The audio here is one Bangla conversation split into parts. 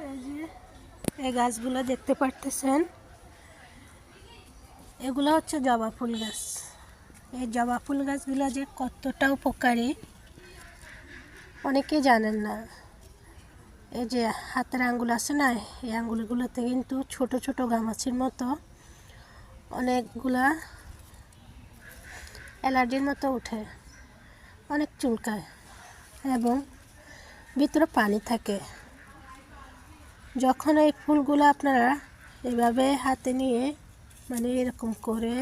এই যে এই গাছগুলো দেখতে পারতেছেন, এগুলো হচ্ছে জবা ফুল গাছ। এই জবা ফুল গাছগুলো যে কতটা উপকারী অনেকে জানেন না। এই যে হাতের আঙ্গুল আছে না, এই আঙ্গুলগুলোতে কিন্তু ছোট ছোট গামাচির মতো অনেকগুলা অ্যালার্জির মতো উঠে, অনেক চুলকায় এবং ভিতরে পানি থাকে। যখন এই ফুলগুলো আপনারা এভাবে হাতে নিয়ে মানে এরকম করে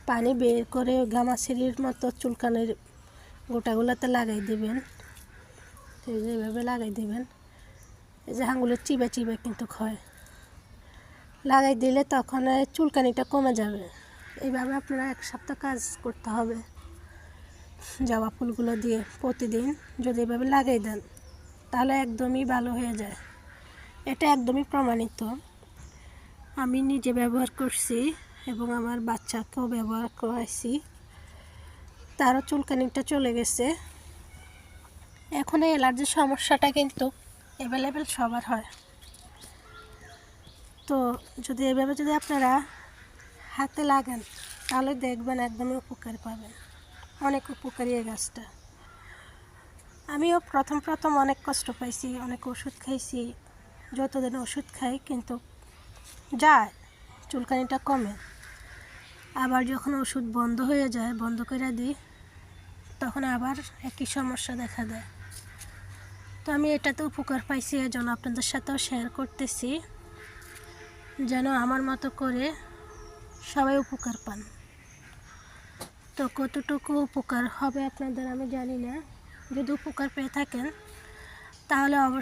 পানি বের করে গামাছির মতো চুলকানির গোটাগুলোতে লাগাই দিবেন, এই যে এভাবে লাগাই দিবেন, এই যে আঙুলের চিবে চিবে কিন্তু ক্ষয় লাগাই দিলে তখন চুলকানিটা কমে যাবে। এইভাবে আপনারা 1 সপ্তাহ কাজ করতে হবে জবা ফুলগুলো দিয়ে। প্রতিদিন যদি এভাবে লাগাই দেন তাহলে একদমই ভালো হয়ে যায়। এটা একদমই প্রমাণিত, আমি নিজে ব্যবহার করছি এবং আমার বাচ্চাকেও ব্যবহার করাইছি, তারও চুলকানিটা চলে গেছে। এখন এই অ্যালার্জির সমস্যাটা কিন্তু অ্যাভেলেবেল সবার হয়। তো এভাবে যদি আপনারা হাতে লাগান তাহলে দেখবেন একদমই উপকার পাবেন, অনেক উপকারী এই গাছটা। আমিও প্রথম অনেক কষ্ট পাইছি, অনেক ওষুধ খাইছি, যতদিন ওষুধ খাই কিন্তু যায় চুলকানিটা কমে। আবার যখন ওষুধ বন্ধ হয়ে যায়, বন্ধ করে দিই, তখন আবার একই সমস্যা দেখা দেয়। তো আমি এটাতে উপকার পাইছি, এই জন্য আপনাদের সাথেও শেয়ার করতেছি, যেন আমার মতো করে সবাই উপকার পান। তো কতটুকু উপকার হবে আপনাদের আমি জানি না, যদি উপকার পেয়ে থাকেন তাহলে অবশ্যই